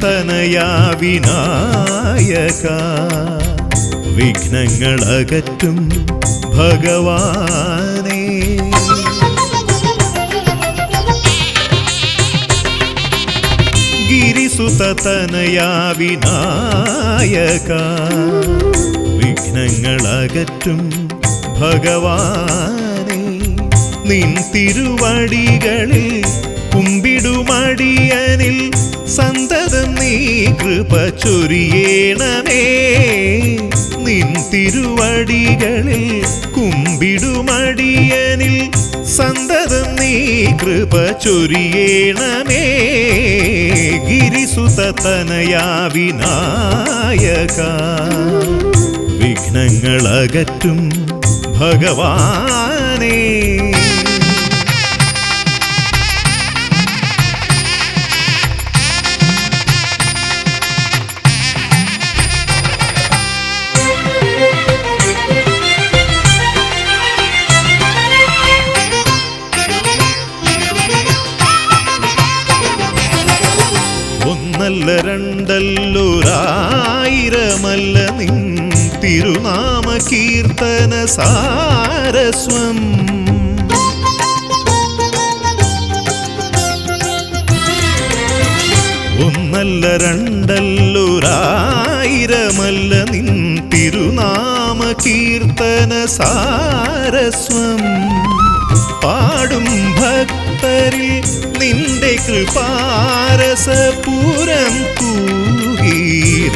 തനയാ വിനായക വിഘ്നങ്ങളകറ്റും ഭഗവാനേ, ഗിരിസുത തനയാ വിനായക വിഘ്നങ്ങളകറ്റും ഭഗവാനേ, നിൻ തിരുവടികളിൽ കുമ്പിടുമടിയനിൽ സന്തതം നീ കൃപ ചൊരിയേണമേ. നിൻ തിരുവടികളിൽ കുമ്പിടുമടിയനിൽ സന്തതം നീ കൃപ ചൊരിയേണമേ. ഗിരിസുത തനയാ വിനായക വിഘ്നങ്ങളകറ്റും ഭഗവാനേ. ഒന്നല്ല രണ്ടല്ലൊരായിരമല്ല നിൻ തിരുനാമ കീർത്തന സാരസ്വം. ഒന്നല്ല രണ്ടല്ലൊരായിരമല്ല നിൻ തിരുനാമ കീർത്തന സാരസ്വം. പാടും ഭക്തരിൽ നിന്റെ കൃപാരസപൂരം തൂകീരമിപ്പവനേ.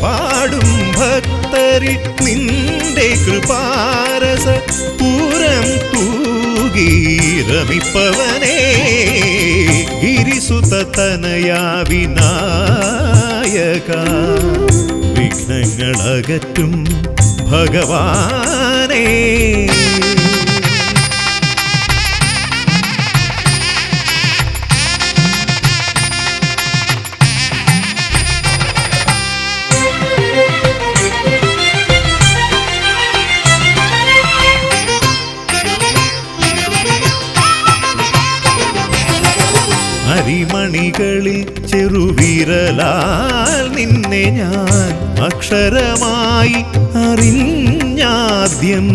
പാടും ഭക്തരിൽ നിന്റെ കൃപാരസപൂരം തൂകീരമിപ്പവനേ. ഗിരിസുത തനയാ വിനായക വിഘ്നങ്ങളകറ്റും ഭഗവാനേ. അരിമണികളിൽ ചെറുവിരലാൽ നിന്നെ ഞാൻ അക്ഷരമായി അറിഞ്ഞാദ്യം.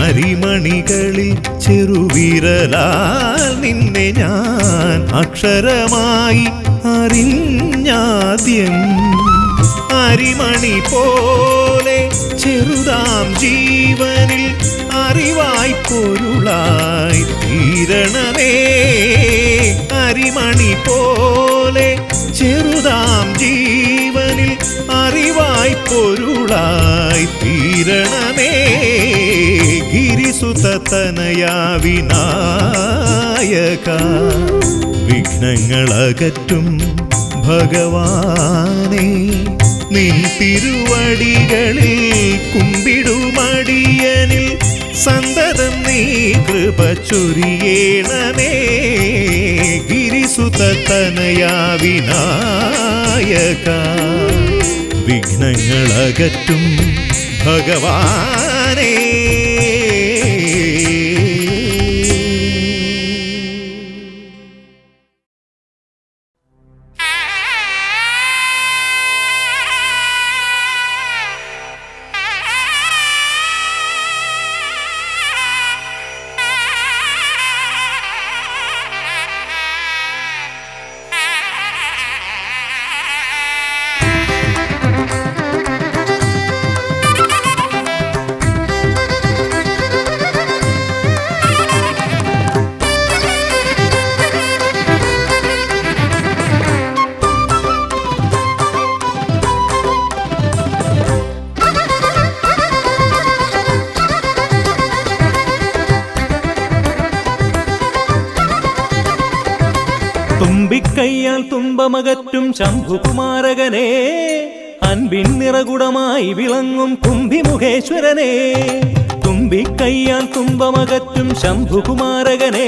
അരിമണികളിൽ ചെറുവിരലാൽ നിന്നെ ഞാൻ അക്ഷരമായി അറിഞ്ഞാദ്യം. അരിമണി പോലെ ചെറുതാം ജീവനിൽ അറിവായി പൊരുളായി തീരണമേ. അരിമണി പോലെ ചെറുതാം ജീവനിൽ അറിവായി പൊരുളായി തീരണമേ. ഗിരിസുത തനയാ വിനായക വിഘ്നങ്ങളകറ്റും ഭഗവാനേ. നിൻ തിരുവടികളിൽ കുമ്പിടുമടിയനിൽ സന്തതം നീ കൃപ ചൊരിയേണമേ. ഗിരിസുത തനയാ വിനായക വിഘ്നങ്ങളകറ്റും ഭഗവാനേ. തുമ്പിക്കൈയാൽ തുമ്പമകറ്റും ശംഭുകുമാരകനെ, അൻപിൻ നിറകുടമായി വിളങ്ങും കുംഭിമുഖേശ്വരനെ. തുമ്പിക്കൈയാൽ തുമ്പമകറ്റും ശംഭുകുമാരകനെ,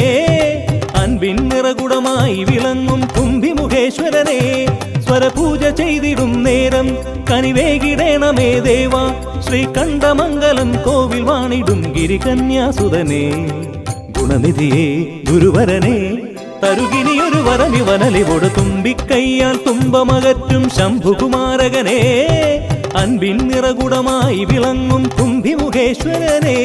അൻപിൻ നിറകുടമായി വിളങ്ങും കുംഭിമുഖേശ്വരനെ. സ്വരപൂജ ചെയ്തിടും നേരം കനിവേകിടേണമേ ദേവ, ശ്രീകണ്ഠമംഗലം കോവിൽ വാണിടും ഗിരികന്യാസുതനെ. ഗുണനിധിയെ ഗുരുവരനെ, തരുകിനിയൊരു വരമിവനലിവോട്. തുമ്പിക്കൈയാൽ തുമ്പമകറ്റും ശംഭുകുമാരകനെ, അൻപിൻ നിറകുടമായി വിളങ്ങും കുംഭിമുഖേശ്വരനെ.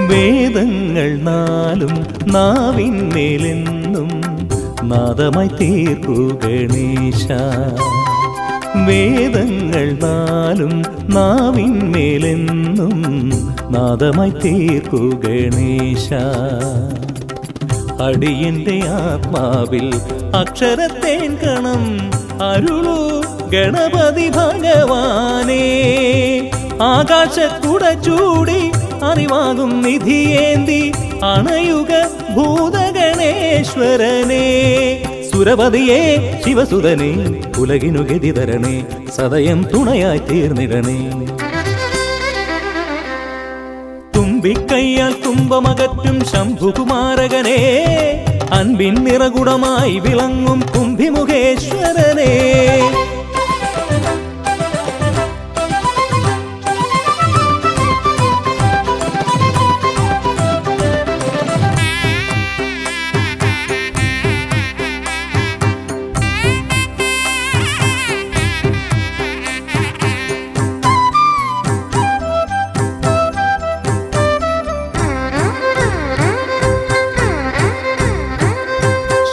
വേദങ്ങൾ നാലും നാവിന്മേലെന്നും നാദമായി തീർക്കൂ ഗണേശ. വേദങ്ങൾ നാലും നാവിന്മേലെന്നും നാദമായി തീർക്കൂ ഗണേശ. അടിയന്റെ ആത്മാവിൽ അക്ഷരത്തേൻ കണം അരുളൂ ഗണപതി ഭഗവാനേ. ആകാശക്കുട ചൂടി അറിവാകും നിധിയേന്തി അണയുക ഭൂതഗണേശ്വരനെ. സുരപതിയെ ശിവസുതനെ, ഉലകിനു ഗതിതരണേ, സദയം തുണയായി തീർന്നിടണേ. തുമ്പിക്കൈയാൽ തുമ്പമകറ്റും ശംഭുകുമാരകനെ, അൻപിൻ നിറകുടമായി വിളങ്ങും കുംഭിമുഖേശ്വരനെ.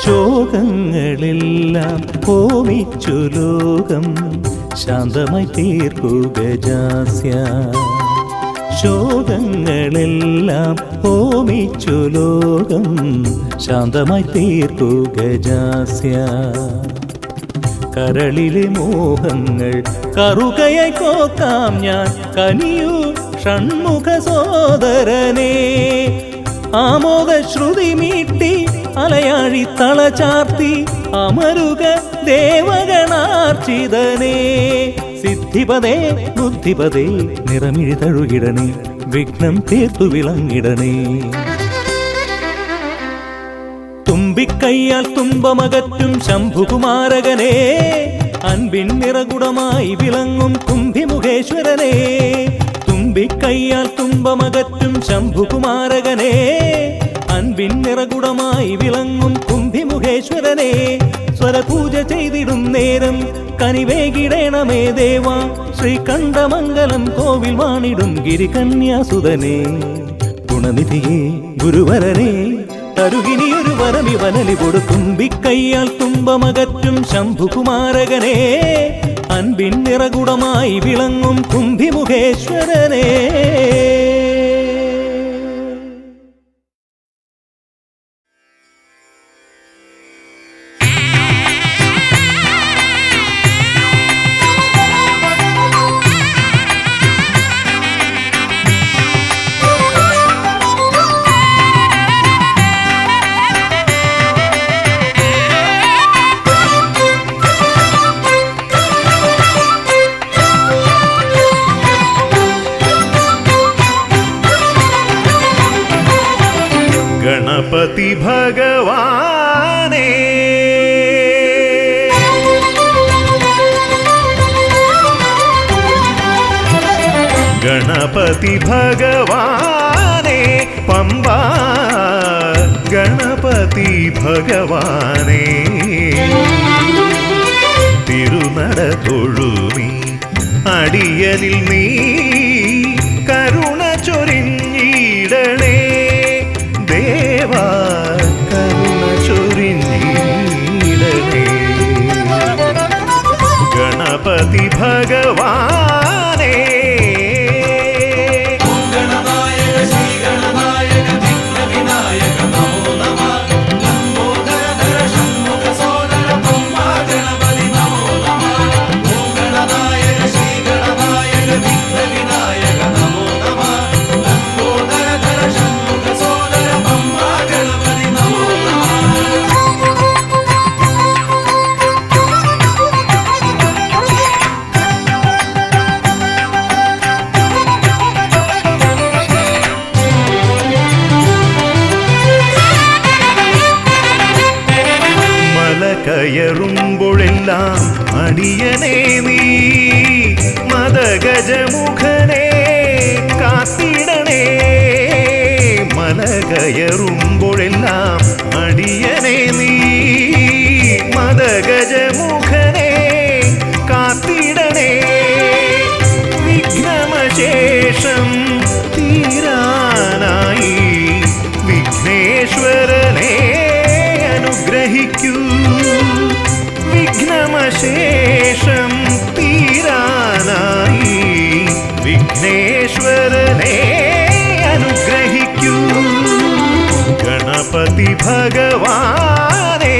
ശോകങ്ങളെല്ലാം ഹോമിച്ചു ലോകം ശാന്തമായി തീർക്കൂ ഗജാസ്യ. ശോകങ്ങളെല്ലാം ഹോമിച്ചു ലോകം ശാന്തമായി തീർക്കൂ ഗജാസ്യ. കരളിലെ മോഹങ്ങൾ കറുകയായി കോക്കാം ഞാൻ, കനിയൂ ഷൺമുഖ സോദരനെ. ആമോദ ശ്രുതി മീട്ടി അലയാഴി തളചാർത്തി അമരുക ദേവഗണാർച്ചിതനേ. സിദ്ധിപദേ ബുദ്ധിപദേ നിറമിഴി തഴുകിടണേ, വിഘ്നം തീർത്തു വിളങ്ങിടണേ. തുമ്പിക്കൈയാൽ തുമ്പമകറ്റും ശംഭുകുമാരകനെ, അൻപിൻ നിറകുടമായി വിളങ്ങും കുംഭിമുഖേശ്വരനെ. തുമ്പിക്കൈയാൽ തുമ്പമകറ്റും ശംഭുകുമാരകനെ, അൻപിൻ നിറകുടമായി വിളങ്ങും കുംഭിമുഖേശ്വരനെ. സ്വരപൂജ ചെയ്തിടും നേരം കനിവേകിടേണമേ ദേവ, ശ്രീകണ്ഠമംഗലം കോവിൽ വാണിടും ഗിരികന്യാസുതനെ. ഗുണനിധിയെ ഗുരുവരനെ, തരുകിനിയൊരു വരമിവനലിവോട്. തുമ്പിക്കൈയാൽ തുമ്പമകറ്റും ശംഭുകുമാരകനെ, അൻപിൻ നിറകുടമായി വിളങ്ങും കുംഭിമുഖേശ്വരനെ. ഗണപതി ഭഗവാനേ, ഗണപതി ഭഗവാനേ, പമ്പ ഗണപതി ഭഗവാനേ. തിരുനട തൊഴുമി അടിയനിൽ നീ കരുണ ചൊരിഞ്ഞിടണേ ദേവാ, കരുണ ചൊരിഞ്ഞിടണേ. ഗണപതി ഭഗവാനേ, കയറുമ്പോഴെല്ലാം അടിയനേ നീ മദഗജമുഖനെ കാത്തിടണേ. മല കയറുമ്പോഴെല്ലാം അടിയനേ നീ മദഗജമുഖനെ കാത്തിടണേ. വിഘ്നമശേഷം തീരാനായി വിഘ്നേശ്വരനെ അനുഗ്രഹിക്കൂ. വിഘ്നമശേഷം തീരാനായി വിഘ്നേശ്വരനെ അനുഗ്രഹിക്കൂ. ഗണപതി ഭഗവാനേ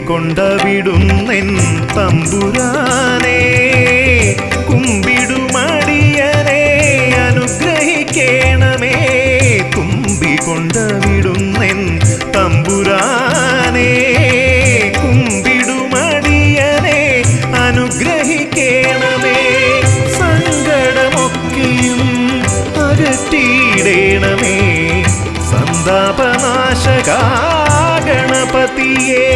കൊണ്ടവിടുന്നെൻ തമ്പുരാനെ കുമ്പിടുമടിയനെ അനുഗ്രഹിക്കണമേ. കുമ്പികൊണ്ടവിടുന്നെൻ തമ്പുരാനെ കുമ്പിടുമടിയനെ അനുഗ്രഹിക്കണമേ. സങ്കടമൊക്കെയും അകറ്റിയിടണമേ. സന്താപനാശക ഗണപതിയേ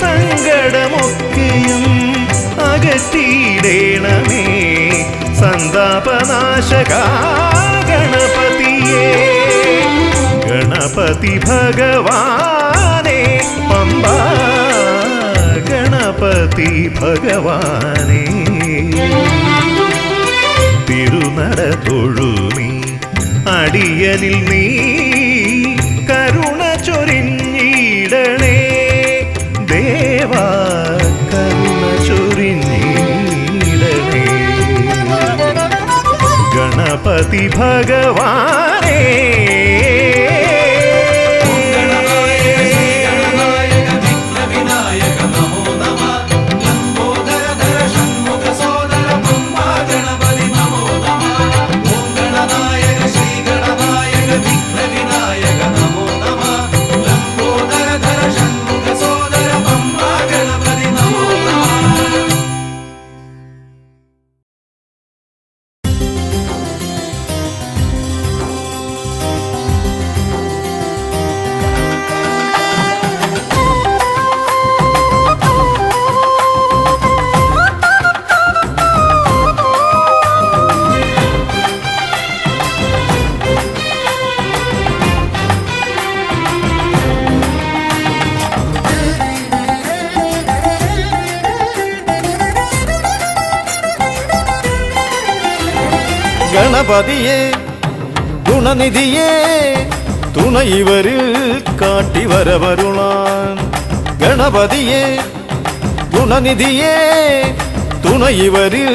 സങ്കടമൊക്കെയും അകറ്റിയിടണമേ. സന്താപനാശക ഗണപതിയേ ഗണപതി ഭഗവാനേ പമ്പ ഗണപതി ഭഗവാനേ. തിരുനട തൊഴുമീ അടിയനിൽ നീ കരുണ ചൊരിഞ്ഞിടണേ. ദേവാ കരുണ ചൊരിഞ്ഞിടണേ. ഗണപതി ഭഗവാനേ ഗണപതിയെ ഗുണനിധിയെ തുണയിവരിൽ കാട്ടിവരവരുളാൻ. ഗണപതിയെ ഗുണനിധിയെ തുണയിവരിൽ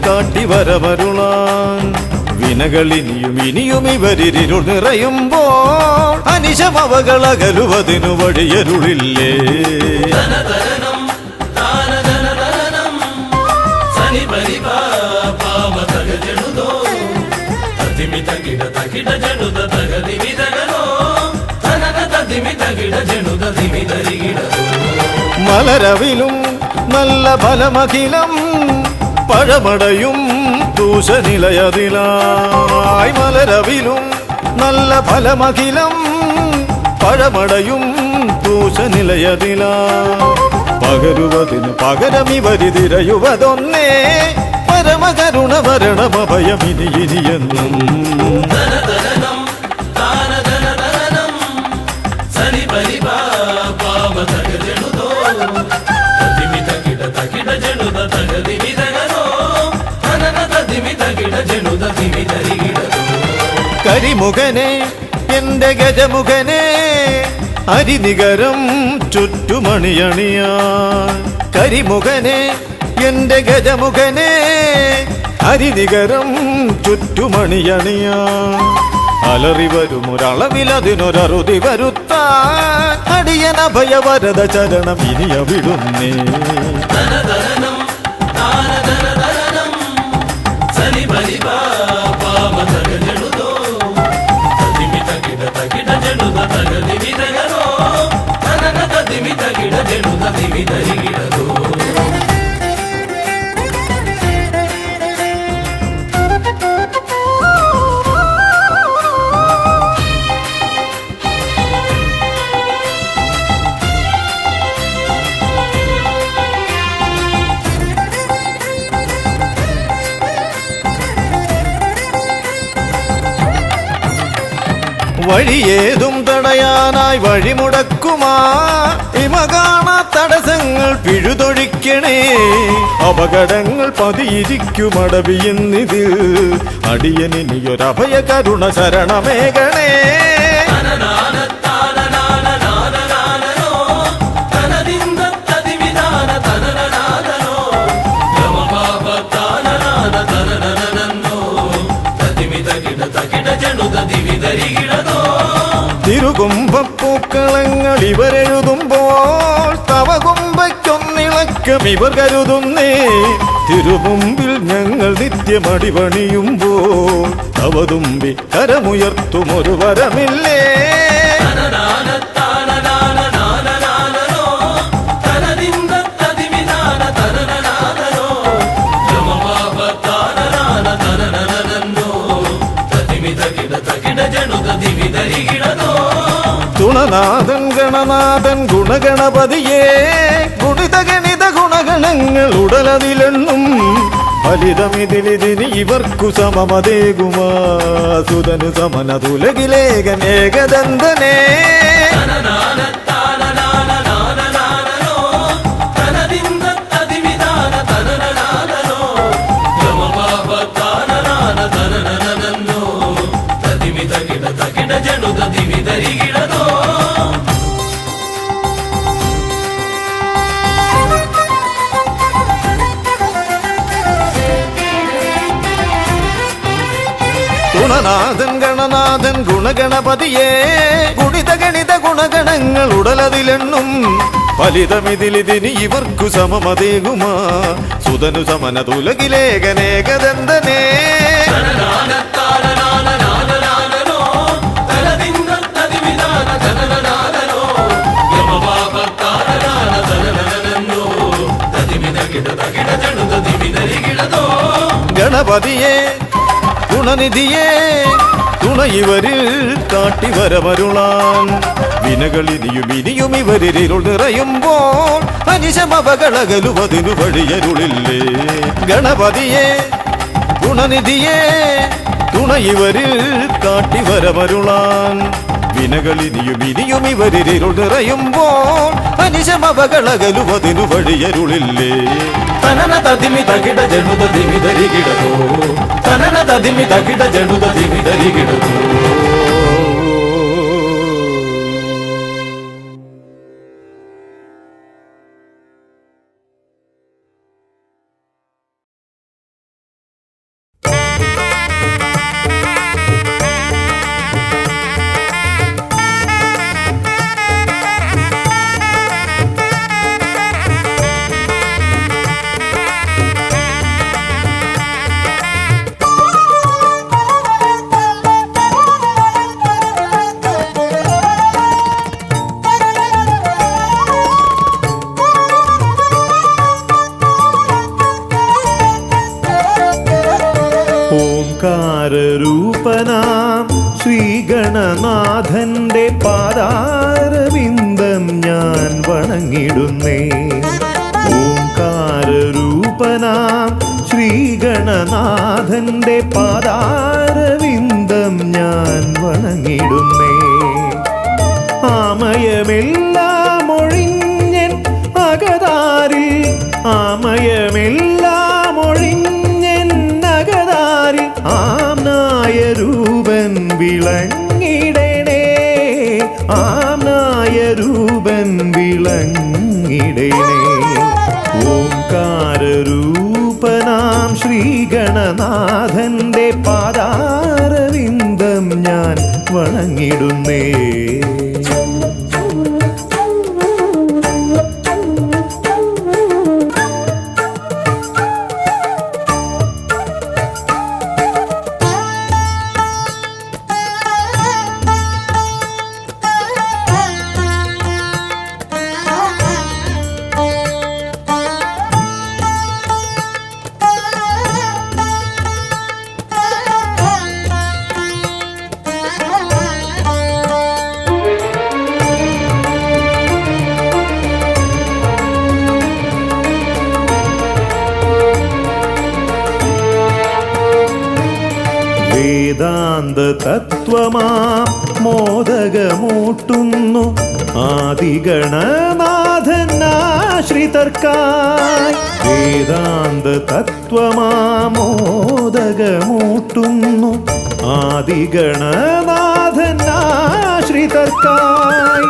കാട്ടിവരവരുളാൻ. വിനകളിനിയും ഇനിയും ഇവരിരുൾ നിറയുമ്പോൾ അനിശമവകളകലുവതിനു വഴിയരുളില്ലേ. മലരവിലും നല്ല ഫലമഖിലം പഴമടയും ദൂഷനിലയതിലായി. മലരവിലും നല്ല ഫലമഖിലം പഴമടയും ദൂഷനിലയതിലാ. പകരുവതിന് പകരമിവരിതിരയുവതൊന്നേ പരമകരുണ വരണമഭയമിനി ഇനിയെന്നും. കരിമുഖനെ എന്റെ ഗജമുഖനെ അരിനികരം ചുറ്റുമണിയണിയാൻ. കരിമുഖനെ എന്റെ ഗജമുഖനെ ഹരിനികരം ചുറ്റുമണിയണിയാ അലറി വരും ഒരളവിലതിനൊരറുതി വരുത്താൻ അടിയന ഭയവരത ചരണം ഇനിയ വിടുന്നേ വഴിയേതും തടയാനായി വഴിമുടക്കുമാ ഇമകാണ തടസ്സങ്ങൾ പിഴുതൊഴിക്കണേ അപകടങ്ങൾ പതിയിരിക്കുമടവിയെന്നിതിൽ അടിയനിയൊരഭയ കരുണ ശരണമേകണേ തിരുകുംഭപ്പൂക്കളങ്ങൾ ഇവരെഴുതുമ്പോൾ തവ കുംഭയ്ക്കൊന്നിളക്കം ഇവർ കരുതുന്നേ തിരുമുമ്പിൽ ഞങ്ങൾ നിത്യമടിപണിയുമ്പോൾ തവതുമ്പി കരമുയർത്തുമൊരു വരമില്ലേ തുണനാഥൻ ഗണനാഥൻ ഗുണഗണപതിയേ ഗുണിത ഗണിത ഗുണഗണങ്ങൾ ഉടലതിലെണ്ണും ഫലിതമിതിലിതിന് ഇവർക്കു സമമതേകുമാ സുതനു സമനതുലകിലേകനേകദന്തനേ ഗുണനാഥൻ ഗണനാഥൻ ഗുണഗണപതിയേ ഗുണിത ഗണിത ഗുണഗണങ്ങൾ ഉടലതിലെണ്ണും ഫലിതമിതിലിതിന് ഇവർക്കു സമമതേകുമാ സുതനു സമനതുലകിലേകനേകദന്തനേ ഗണപതിയേ ഗുണനിധിയേ തുണ ഇവരിൽ കാട്ടിവരമരുളാൻ വിനകളിനിയും ഇവരിരുൾ നിറയുമ്പോൾ അനിശമവകളകലുവതിനു വഴിയരുളില്ലേ ഗണപതിയേ ഗുണനിധിയേ തുണ ഇവരിൽ കാട്ടിവരമരുളാൻ വിനകളിനിയും ഇവരിരുൾ നിറയുമ്പോൾ അനിശമവകളകലുവതിനു വഴിയരുളില്ലേ തനന തതിമി തകിട ജനുത ദിമി ധരികിടതോ തനന തതിമി തകിട ജനുത ദിമി ധരികിടതോ ഓംകാരരൂപനാം ശ്രീഗണനാഥന്റെ പാദാരവിന്ദം ഞാൻ വണങ്ങിടുന്നേ ഓംകാരരൂപനാം ശ്രീഗണനാഥന്റെ പാദാരവിന്ദം ഞാൻ വണങ്ങിടുന്നേ ആമയമെല്ലാം ഒഴിഞ്ഞൻ അകതാരിൽ ആമയമെല്ലാം ഒഴിഞ്ഞൻ അകതാരിൽ ആംനായ രൂപൻ വിളങ്ങിടണേ ആംനായ രൂപൻ വിളങ്ങിടണേ ഓംകാരരൂപനാം ശ്രീഗണനാഥന്റെ പാദാരവിന്ദം ഞാൻ വണങ്ങിടുന്നേ. വേദാന്ത തത്വമാം മോദകമൂട്ടുന്നു ആദിഗണനാഥനാശ്രിതർക്കായി. വേദാന്ത തത്വമാം മോദകമൂട്ടുന്നു ആദിഗണനാഥനാശ്രിതർക്കായി.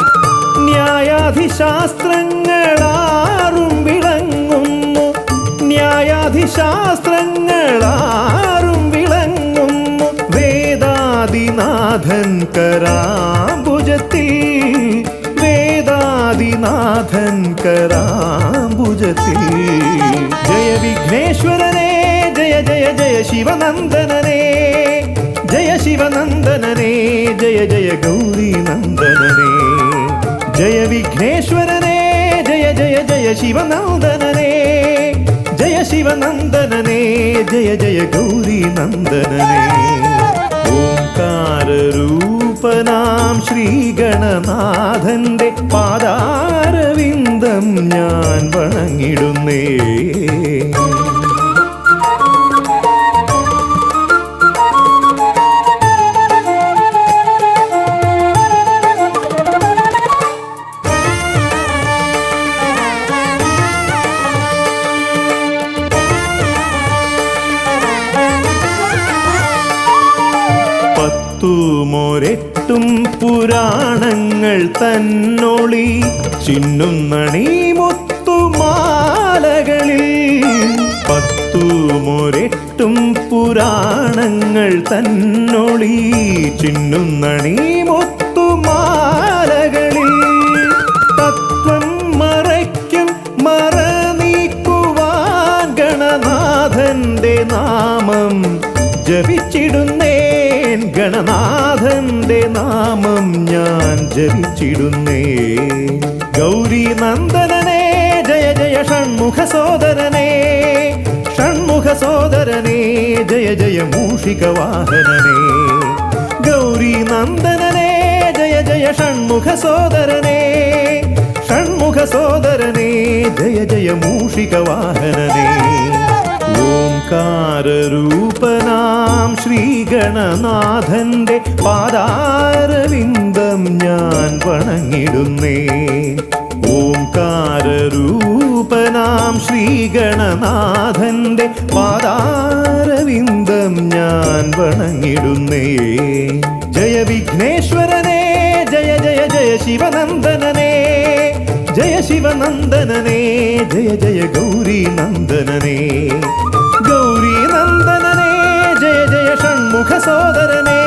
ന്യായാധിശാസ്ത്രങ്ങളാറും വിളങ്ങുന്നു, ന്യായാധിശാസ്ത്രങ്ങളാറും വിളങ്ങുന്നു വേദാദിനാഥൻ കരാംബുജത്തിൽ, വേദാദിനാഥൻ കരാംബുജത്തിൽ. ജയ വിഘ്നേശ്വരനേ ജയ ജയ ജയ ശിവനന്ദനനേ, ജയ ശിവനന്ദനനേ ജയ ജയ ഗൗരി നന്ദനനേ. ജയ വിഘ്നേശ്വരനേ ജയ ജയ ജയ ശിവനന്ദനനേ, ജയ ശിവനന്ദനനേ ജയ ജയ ഗൗരി നന്ദനനേ. ഓംകാരരൂപനാം ശ്രീഗണനാഥന്റെ പാദാരവിന്ദം ഞാൻ വണങ്ങിടുന്നേ. പത്തുമൊരെട്ടും പുരാണങ്ങൾ തന്നൊളി ചിന്നുന്നണി മുത്തുമാലകളിൽ. പത്തുമൊരെട്ടും പുരാണങ്ങൾ തന്നൊളി ചിന്നുന്നണി മുത്തുമാലകളിൽ. തത്വം മറയ്ക്കും മറ നീക്കുവാൻ ഗണനാഥന്റെ നാമം ജപിച്ചിടുന്നേൻ, ഗണനാഥന്റെ നാമം ഞാൻ ജപിച്ചിടുന്നേ. ഗൗരി നന്ദനനേ ജയ ജയ ഷൺമുഖ സോദരനേ, ഷൺമുഖ സോദരനേ ജയ ജയ മൂഷിക വാഹനനേ. ഗൗരി നന്ദനനേ ജയ ജയ ഷൺമുഖ സോദരനേ, ഷൺമുഖ സോദരനേ ജയ ജയ മൂഷിക വാഹനനേ. ഓംകാരരൂപനാം ശ്രീഗണനാഥന്റെ പാദാരവിന്ദം ഞാൻ വണങ്ങിടുന്നേ. ഓംകാരരൂപനാം ശ്രീഗണനാഥന്റെ പാദാരവിന്ദം ഞാൻ വണങ്ങിടുന്നേ. ജയ വിഘ്നേശ്വരനേ ജയ ജയ ജയ ശിവനന്ദനനേ, ജയ ശിവനന്ദനനേ ജയ ജയ ഗൗരി നന്ദനനേ. ഗൗരി നന്ദനനേ ജയ ജയ ഷൺമുഖ സോദരനേ,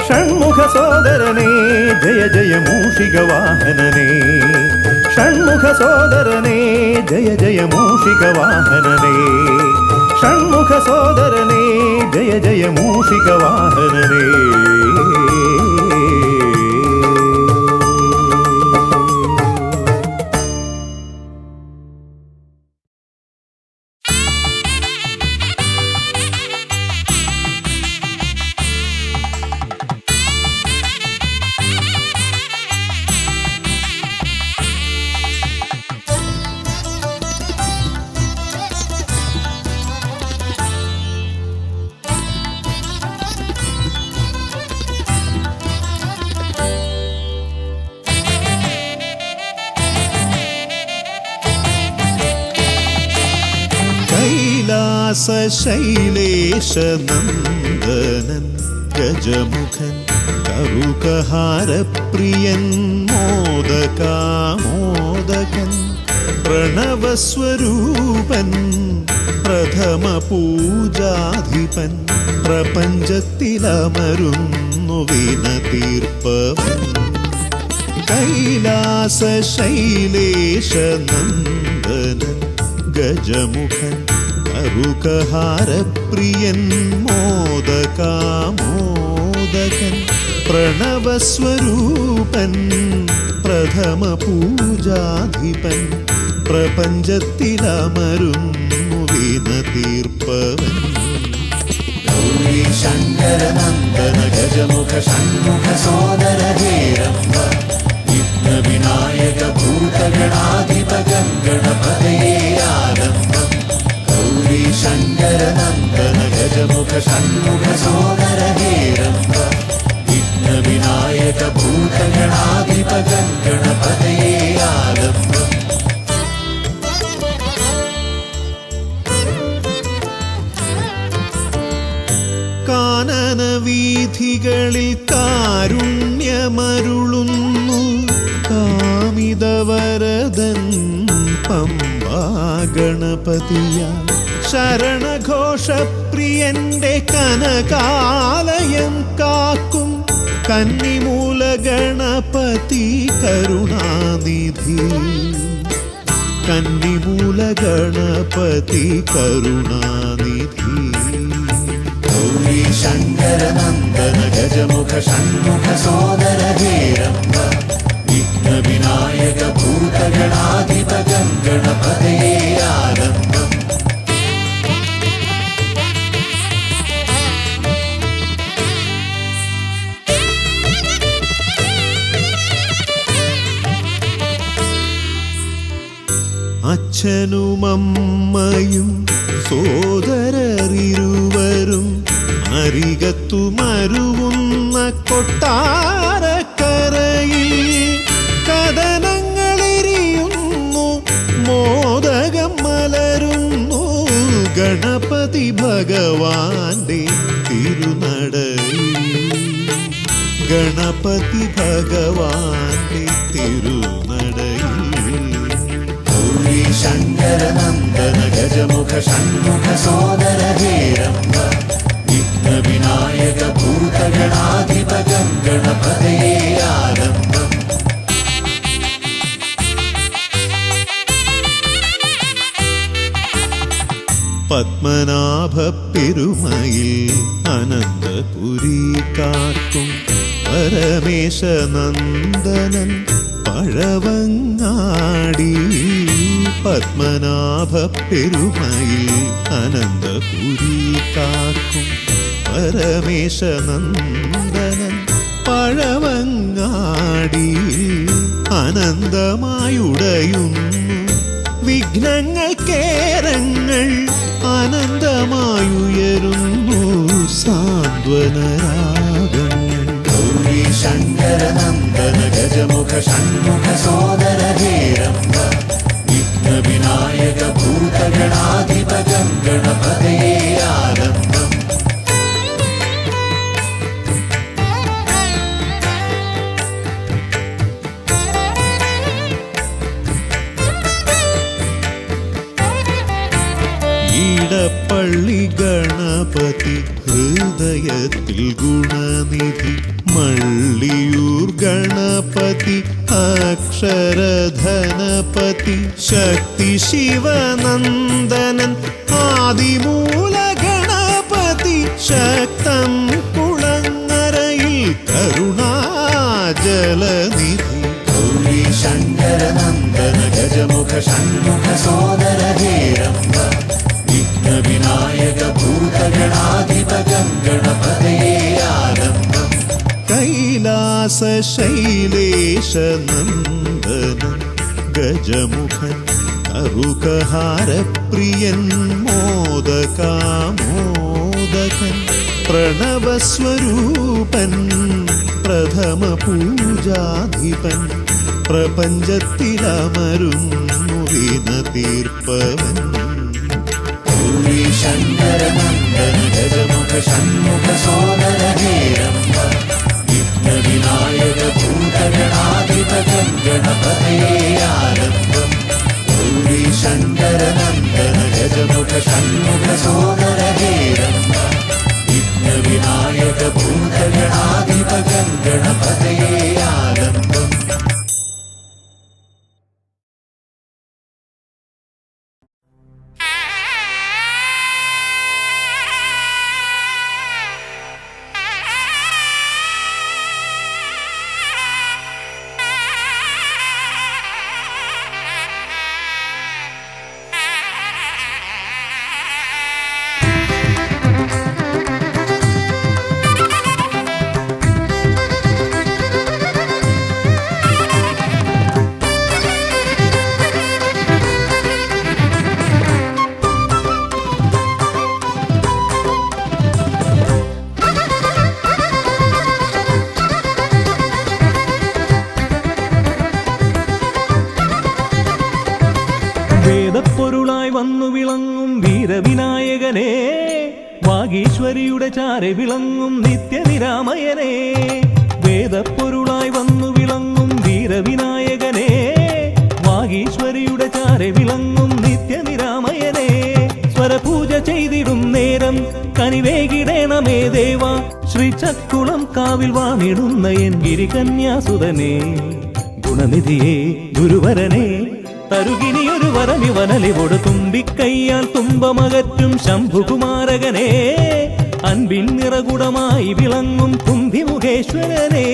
ഷൺമുഖ സോദരനേ ജയ ജയ മൂഷിക വാഹനനേ. ഷൺമുഖ സോദരനേ ജയ ജയ മൂഷിക വാഹനനേ, ഷൺമുഖ സോദരനേ ജയ ജയ മൂഷിക വാഹനനേ. ശൈലേശനന്ദനൻ ഗജമുഖൻ കറുകഹാരപ്രിയൻ മോദകാമോദകൻ പ്രണവ പ്രണവസ്വരൂപൻ പ്രഥമ പൂജാധിപൻ പ്രപഞ്ചത്തിലമരുന്നു വിന തീർപ്പവൻ കൈലാസ ശൈലേശ നന്ദനൻ ഗജമുഖൻ കറുകഹാരപ്രിയൻ മോദകാമോദകൻ പ്രണവസ്വരൂപൻ പ്രഥമ പൂജാധിപൻ പ്രപഞ്ചത്തിലമരുന്നു വിന തീർപ്പവൻ ഗൗരീ ശങ്കര നന്ദന ഗജമുഖ ഷൺമുഖ സോദര ഹേരംബ വിഘ്ന വിനായക ഭൂതഗണാധിപ ഗണപതയേ ആരംഭം ഗൗരീ ശങ്കര നന്ദന ഗജമുഖ ഷൺമുഖ സോദര ഹേരംബ വിഘ്ന വിനായക ഭൂതഗണാധിപ ഗണപതയേ ആരംഭം കാനന വീഥികളിൽ കാരുണ്യമരുളുന്നു കാമിതവരദൻ പമ്പാ ഗണപതിയ ശരണഘോഷപ്രിയന്റെ കനകാലയം കാക്കും കന്നിമൂല ഗണപതി കരുണാനിധി കന്നിമൂല ഗണപതി കരുണാനിധി ഗൗരീ ശങ്കര നന്ദന ഗജമുഖ ഷൺമുഖ സോദര ഹേരംബ വിഘ്ന വിനായക ഭൂതഗണാധിപ ഗണപതയേ ആരംഭം അച്ഛനുമമ്മയും സോദരരിരുവരും അരികത്തു മരുവുന്ന കൊട്ടാരക്കരയിൽ കഥനങ്ങളെരിയുന്നു മോദകം മലരുന്നു ഗണപതി ഭഗവാന്റെ തിരുനടയിൽ ഗണപതി ഭഗവാന്റെ തിരുനടയിൽ ഗൗരീ ശങ്കര നന്ദന ഗജമുഖ ഷൺമുഖ സോദര ഹേരംബ വിഘ്ന വിനായക ഭൂതഗണാധിപ ഗണപതയേ ആരംഭം പത്മനാഭ പെരുമയിൽ അനന്തപുരി കാക്കും പരമേശ നന്ദനൻ പഴവങ്ങാടി പത്മനാഭ പെരുമയിൽ അനന്തപുരി കാക്കും പരമേശ നന്ദനൻ പഴവങ്ങാടി അനന്തമായുടയുന്നു വിഘ്നങ്ങൾ കേരങ്ങൾ അനന്തമായുയരുന്നു സാന്ത്വനരാഗങ്ങൾ ഗൗരീ ശങ്കര നന്ദന ഗജമുഖ ഷൺമുഖ സോദര ഹേരംബ വിഘ്ന വിനായക ഭൂതഗണാധിപ ഗണപതയേ ആരംഭം ഈടപ്പള്ളി ഗണപതി ഹൃദയത്തിൽ ഗുണനിധി മള്ളിയൂർ ഗണപതി അക്ഷരധനപതി ശക്തി ശിവനന്ദനൻ ആദിമൂല ഗണപതി ശക്തം കുളങ്ങരയിൽ കരുണാജലനിധി ഗൗരീ ശങ്കര നന്ദന ഗജമുഖ ഷൺമുഖ സോദര ഹേരംബ വിഘ്ന വിനായക ഭൂതഗണാധിപ ഗണപതയേ ആരംഭം കൈലാസ ശൈലേശ നന്ദനൻ ഗജമുഖൻ കറുകഹാരപ്രിയൻ മോദകാമോദകൻ പ്രണവസ്വരൂപൻ പ്രഥമ പൂജാധിപൻ പ്രപഞ്ചത്തിലമരുന്നു വിന തീർപ്പവൻ ഗൗരീ ശങ്കര നന്ദന ഗജമുഖ ഷൺമുഖ സോദര ഹേരംബ വിഘ്ന വിനായക ഭൂതഗണാധിപ ഗണപതയേ ആരംഭം ഗൗരീ ശങ്കര വേദപ്പൊരുളായി വന്നു വിളങ്ങും വീരവിനായകനെ, വാഗീശ്വരിയുടെ ചാരെ വിളങ്ങും നിത്യനിരാമയനെ. വേദപ്പൊരുളായി വന്നു വിളങ്ങും വീരവിനായകനെ, വാഗീശ്വരിയുടെ ചാരെ വിളങ്ങും നിത്യനിരാമയനെ. സ്വരപൂജ ചെയ്തിടും നേരം കനിവേകിടേണമേ ദേവ, ശ്രീചക്കുളം കാവിൽ വാണിടുന്ന എൻ ഗിരികന്യാസുതനെ. ഗുണനിധിയെ ഗുരുവരനെ, തരുകിനിയൊരു വരമിവനലിവോട് തുമ്പിക്കയ്യാൽ തുമ്പമകറ്റും ശംഭുകുമാരകനെ, അൻപിൻ നിറകുടമായി വിളങ്ങും കുംഭിമുഖേശ്വരനെ.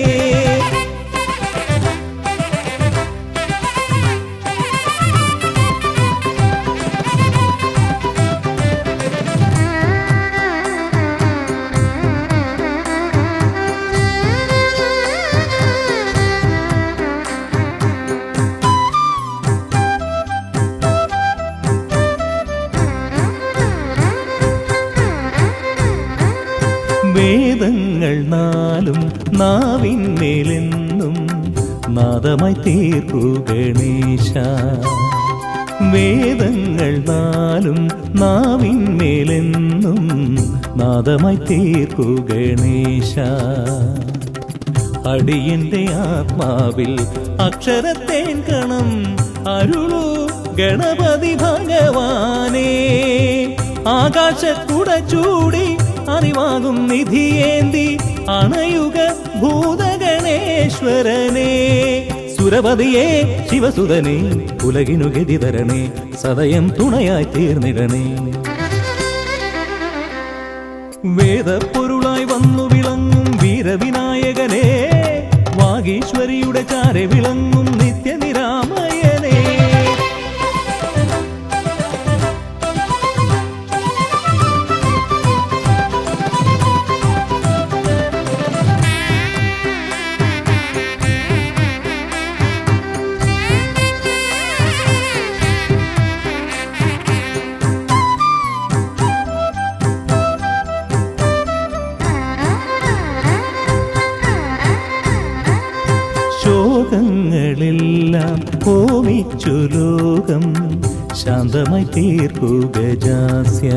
വേദങ്ങൾ നാലും നാവിന്മേലെന്നും നാദമായി തീർക്കൂ ഗണേശ. വേദങ്ങൾ നാലും നാവിന്മേലെന്നും നാദമായി തീർക്കൂ ഗണേശ. അടിയന്റെ ആത്മാവിൽ അക്ഷരത്തേൻ കണം അരുളൂ ഗണപതി ഭഗവാനേ. ആകാശക്കുട ചൂടി അറിവാകും നിധിയേന്തി അണയുക ഭൂതഗണേശ്വരനെ. സുരപതിയെ ശിവസുതനെ, ഉലകിനു ഗതി തരണേ, സദയം തുണയായി തീർന്നിടണേ. വേദപ്പൊരുളായി വന്നു വിളങ്ങും വീരവിനായകനെ, വാഗീശ്വരിയുടെ ചാരെ വിളങ്ങും നിത്യനിരാമയനെ. ശോകങ്ങളെല്ലാം ഹോമിച്ചു ലോകം ശാന്തമായി തീർക്കൂ ഗജാസ്യ.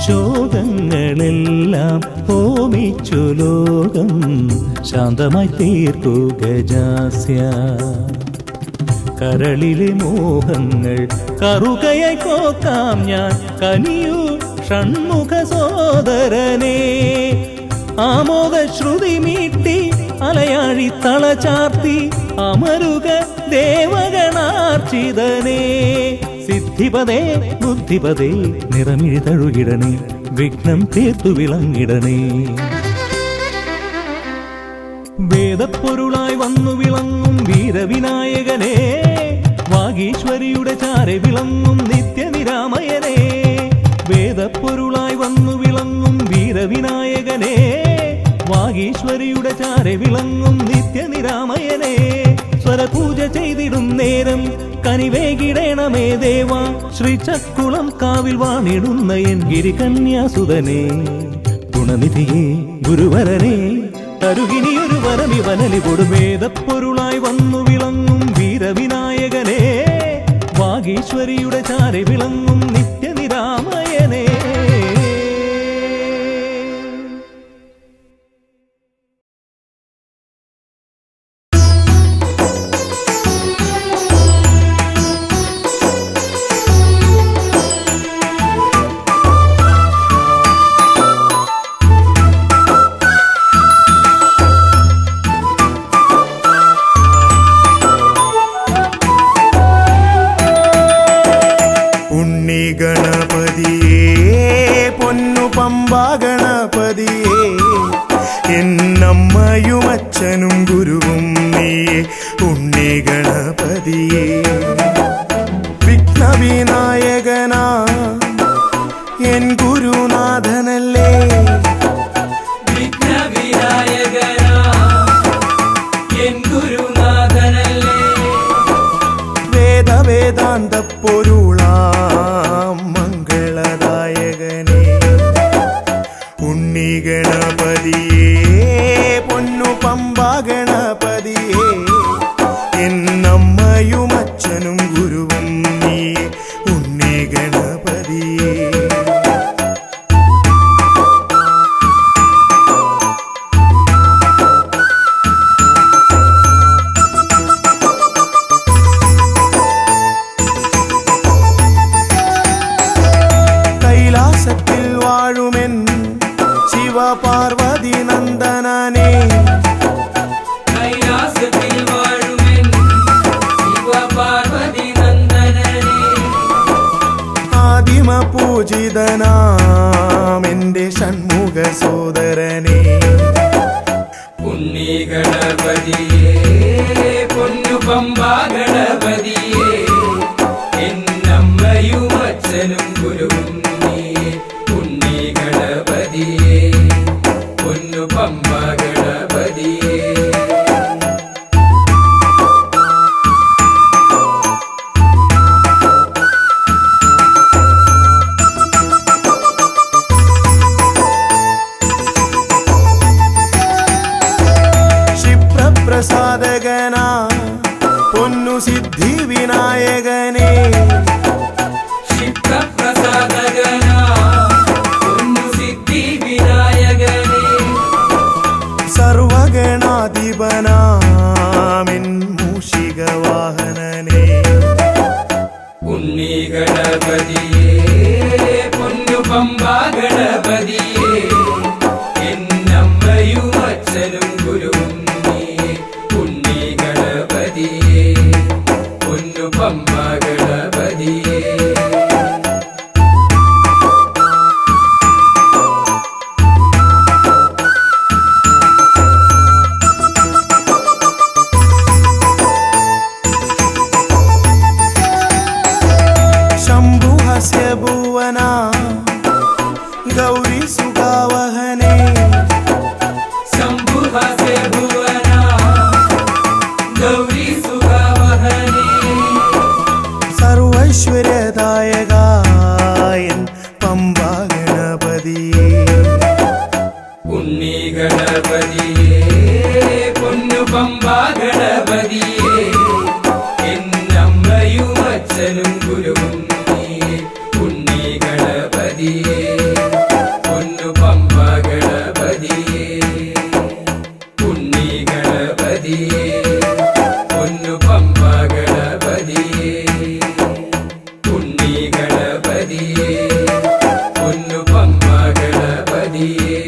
ശോകങ്ങളെല്ലാം ഹോമിച്ചു ലോകം ശാന്തമായി തീർക്കൂ ഗജാസ്യ. കരളിലെ മോഹങ്ങൾ കറുകയായി കോക്കാം ഞാൻ, കനിയൂ ഷൺമുഖ സോദരനെ. ആമോദ ശ്രുതി മീട്ടി അലയാഴി തളചാർത്തി അമരുക ദേവഗണാർച്ചിതനേ. സിദ്ധിപദേ ബുദ്ധിപദേ നിറമിഴി തഴുകിടണേ, വിഘ്നം തീർത്തു വിളങ്ങിടണേ. വേദപ്പൊരുളായി വന്നു വിളങ്ങും വീരവിനായകനെ, വാഗീശ്വരിയുടെ ചാരെ വിളങ്ങും നിത്യനിരാമയനെ. വേദപ്പൊരുളായി വന്നു വിളങ്ങും വീരവിനായകനെ, വാഗീശ്വരിയുടെ ചാരെ വിളങ്ങും നിത്യനിരാമയനെ. സ്വരപൂജ ചെയ്തിടും നേരം കനിവേകിടേണമേ ദേവ, ശ്രീചക്കുളം കാവിൽ വാണിടുന്ന എൻ ഗിരികന്യാസുതനെ. ഗുണനിധിയെ ഗുരുവരനെ, തരുകിനിയൊരു വരമിവനലിവോട്. വേദപ്പൊരുളായി വന്നു വിളങ്ങും വീരവിനായകനെ, വാഗീശ്വരിയുടെ ചാരെ വിളങ്ങും നിത്യനിരാമയനെ. എന്നമ്മയും അച്ഛനും ഗുരുവും നീയേ ഉണ്ണി ഗണപതിയേ. വിഘ്നവിനായകനാ എൻ ഗുരുനാഥനല്ലേ, വിഘ്നവിനായകനാ എൻ ഗുരുനാഥനല്ലേ. വേദവേദാന്ത പൊരുളാം മംഗളദായകനേ ഉണ്ണി ഗണപതിയേ പൊന്നു പമ്പാ ഗണപതിയേ. എന്നമ്മയും അച്ഛനും ഗുരുവും നീ പൂജിതനാം എൻ്റെ ഷൺമുഖ സോദരനെ ഉണ്ണി ഗണപതിയേ പൊന്നു പമ്പാ ഗണപതിയേ എന്നമ്മയും അച്ഛനും ഗുരുവും നീയേ ഉണ്ണി ഗണപതിയേ പൊന്നു പമ്പാ ഗണപതിയേ പ്രസാദകനാ പൊന്നു സിദ്ധി വിനായകനെ ക്ഷിപ്രപ്രസാദകനാ പൊന്നു സിദ്ധി വിനായകനെ സർവഗണാധിപനാമിൻ മൂഷിക വാഹനനെ ഉണ്ണി ഗണപതിയേ പൊന്നു പമ്പാ ഗണപതിയേ എന്നമ്മയും അച്ഛനും ഗുരുവും പൊന്നു പമ്പാ ഗണപതിയേ ശംഭുഹസ്യ ഭുവന ഗൗരി സുഖാവഹനെ ശംഭുഹസ്യ ഭുവന ഗൗരി സുഖാവഹനെ സർവൈശ്വര്യദായകായൻ പമ്പാ ഗണപതിയേ ഉണ്ണി ഗണപതിയേ പൊന്നു പമ്പാ ഗണപതിയേ എന്നമ്മയും അച്ഛനും ഗുരുവും നീയേ ഉണ്ണി ഗണപതിയേ പൊന്നു പമ്പാ ഗണപതിയേ ഉണ്ണി ഗണപതിയേ പൊന്നു പമ്പാ ഗണപതിയേ ഉണ്ണി ഗണപതിയേ പൊന്നു പമ്പാ ഗണപതിയേ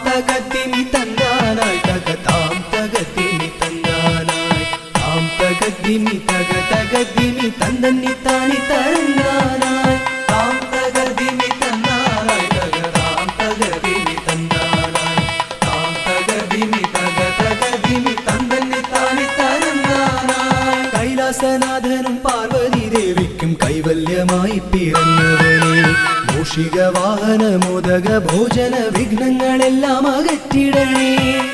തകതിമി തന്നാനായി തക താം തകതിമി തന്നാനായി താം തകതിമി തക തകതിമി തന്ദന്നി താനി തന്നാനായി താം തകതിമി തന്നാനായി തക താം തകതിമി തന്നാനായി താം തകതിമി തക തകതിമി തന്ദന്നി താനി തന്നാനായി കൈലാസനാഥനും പാർവതി ദേവിക്കും കൈവല്യമായി പിറന്നവനെ മൂഷിക വാഹന മോദക ഭോജന വിഘ്നങ്ങളെല്ലാം അകറ്റിടണേ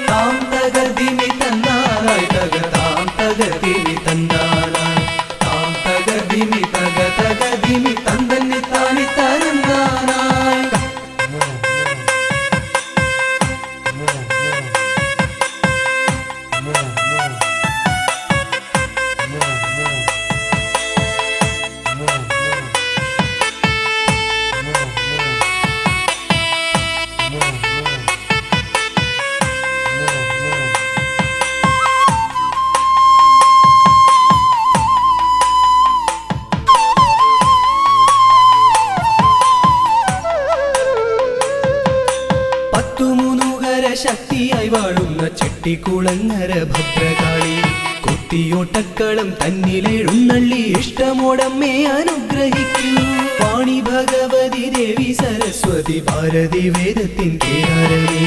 താം തകതിമി തന്നാനായി തക താം തകതിമി തന്നാനായി താം തകതിമി തക തകതിമി തന്ദന്നി താനി തന്നാനായി ശക്തിയായി വാഴുന്ന ചെട്ടിക്കുളങ്ങര ഭദ്രകാളി കുത്തിയോട്ടക്കളം തന്നിലെഴുന്നള്ളി ഇഷ്ടമോടമ്മേ അനുഗ്രഹിക്കൂ വാണി ഭഗവതി ദേവി സരസ്വതി ഭാരതി വേദത്തിൻ കേരളേ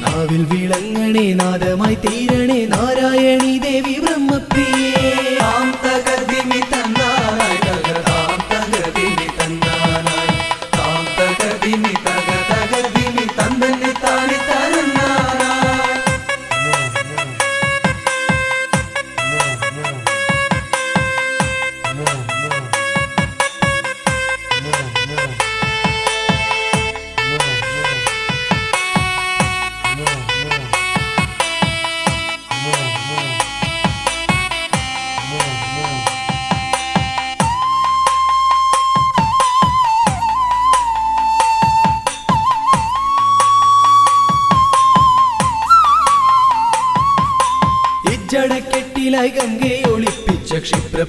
നാവിൽ വിളങ്ങണേ നാദമായി തീരണേ നാരായണി ദേവി ബ്രഹ്മപ്രിയേ താം തകതിമി തന്നാനായി തക താം തകതിമി തന്നാനായി താം തകതിമി തക തകതിമി തന്ദന്നി താനി തന്നാനായി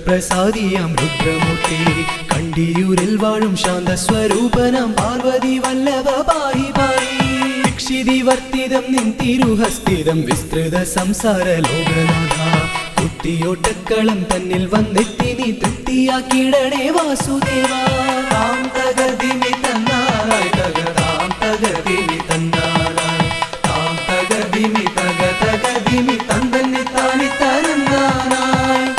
ശിവപ്രസാദിയാം രുദ്രമൂർത്തി കണ്ടിയൂരിൽ വാഴും ശാന്തസ്വരൂപനാം പാർവതി വല്ലഭ പാഹി പാഹി ദീക്ഷിതിവർത്തിതം നിൻ തിരുഹസ്തിതം വിസ്തൃത സംസാര ലോകനാഥ കുത്തിയോട്ടക്കളം തന്നിൽ വന്നെത്തി നീ തൃപ്തിയാക്കിടണേ വാസുദേവ താം തകതിമി തന്നാറായി തകതാം തകതിമി തന്നാറായി താം തകതിമി തകതിമി തന്തന്നി താനി തരന്നാനായി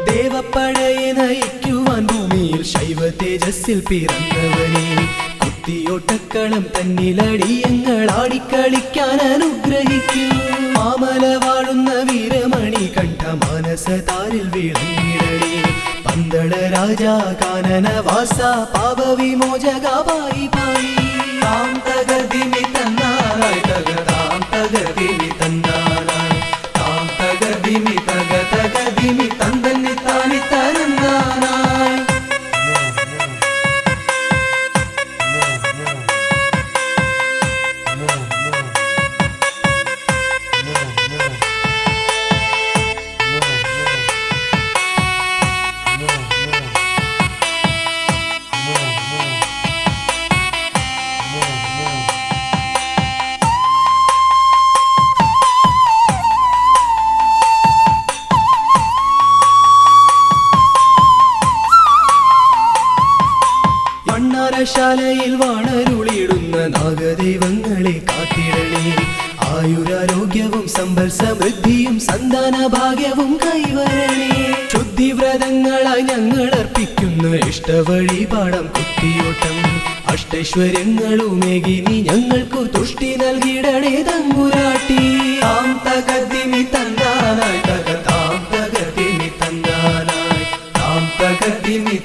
ദേവപ്പടയെ നയിക്കുവാൻ ഭൂമിയിൽ ശൈവ തേജസ്സിൽ പിറന്നവനെ കുത്തിയോട്ടക്കളം തന്നിലടിയങ്ങൾ ആടിക്കളിക്കാൻ അനുഗ്രഹിക്കൂ മാമല വാഴുന്ന വീരമണി കണ്ഠ മാനസതാരിൽ വിളങ്ങിടണേ പന്തള രാജാ കാനന വാസ പാപവിമോചക പായി പായി താം തകതിമി തന്നാറായി തകതാം തകതിമി തന്നാറായി താം തകതിമി തകതിമി തന്തന്നി താനി തരന്നാനായി ശാലയിൽ വാണരുളിയിടുന്ന നാഗദൈവങ്ങളെ കാത്തിടണേ ആയുരാരോഗ്യവും സമ്പൽ സമൃദ്ധിയും സന്താന ഭാഗ്യവും കൈവരണേ ശുദ്ധിവ്രതങ്ങളായി ഞങ്ങൾ അർപ്പിക്കുന്ന ഇഷ്ടവഴിപാടം കുത്തിയോട്ടം അഷ്ടൈശ്വര്യങ്ങളുമേകി നീ ഞങ്ങൾക്കു തുഷ്ടി നൽകിടണേ തമ്പുരാട്ടി താം തകതിമി തന്നാനായി തകതാം തകതിമി തന്നാനായി താം തകതിമി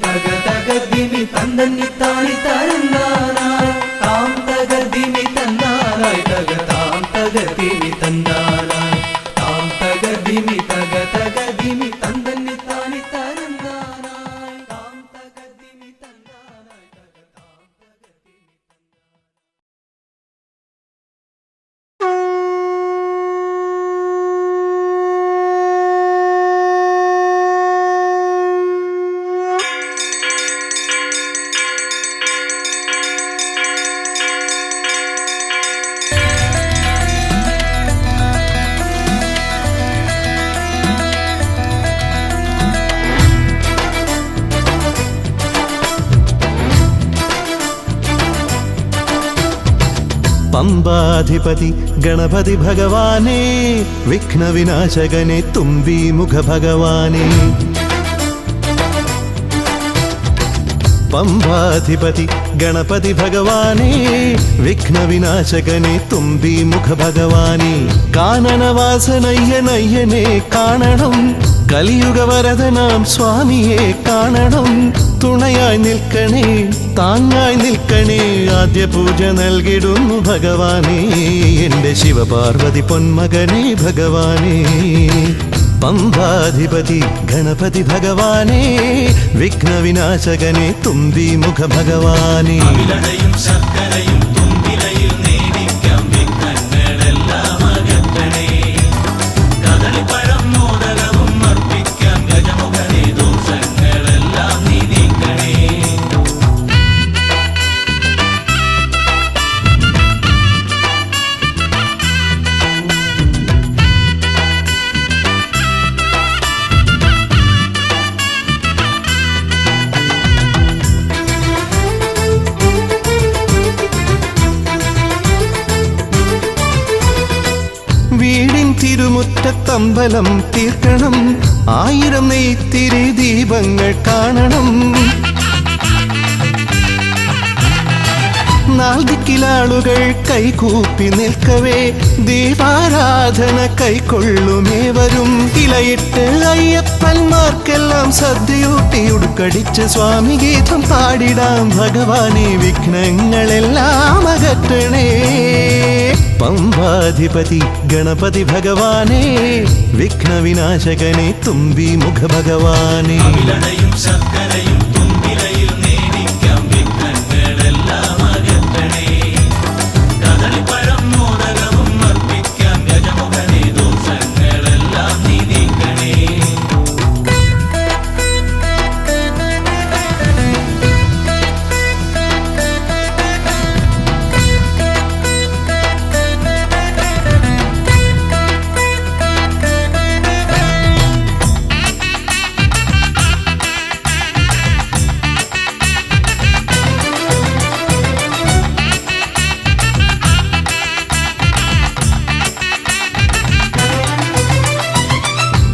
തകതിമി തന്തന്നി താനി തരന്നാനായി താം തകതിമി തന്നാനായി തകതാം തകതിമി തന്നാനായി താം തകതിമി തകതിമി തന്തന്നി താനി തരന്നാനായി താം തകതിമി തന്നാനായി തകതാം തകതിമി പമ്പാധിപതി ഗണപതി ഭഗവാനേ വിഘ്നവിനാശകനെ തുമ്പി മുഖ ഭഗവാനേ പമ്പാധിപതി ഗണപതി ഭഗവാനേ വിഘ്നവിനാശകനെ തുമ്പി മുഖ ഭഗവാനേ കാനനവാസനയ്യനയ്യനെ കാണണം കലിയുഗവരദനാം സ്വാമിയെ കാണണം തുണയായി നിൽക്കണേ താങ്ങായി നിൽക്കണേ ആദ്യ പൂജ നൽകിടുന്നു ഭഗവാനേ എൻ്റെ ശിവപാർവതി പൊന്മകനേ ഭഗവാനേ പമ്പാധിപതി ഗണപതി ഭഗവാനേ വിഘ്നവിനാശകനെ തുമ്പി മുഖ ഭഗവാനേ വീടിൻ തിരുമുറ്റത്തമ്പലം തീർക്കണം 1000 നെയ്ത്തിരി ദീപങ്ങൾ കാണണം നാൽദിക്കിലാളുകൾ കൈകൂപ്പി നിൽക്കവേ ദീപാരാധന കൈക്കൊള്ളുമേവരും ഇലയിട്ട് അയ്യപ്പ ഭക്തന്മാർക്കെല്ലാം സദ്യയൂട്ടി ഉടുക്കടിച്ച് സ്വാമി ഗീതം പാടിടാം. ഭഗവാനെ വിഘ്നങ്ങളെല്ലാം അകറ്റണേ. പമ്പാധിപതി ഗണപതി ഭഗവാനെ, വിഘ്നവിനാശകനെ തുമ്പി മുഖ ഭഗവാനെ.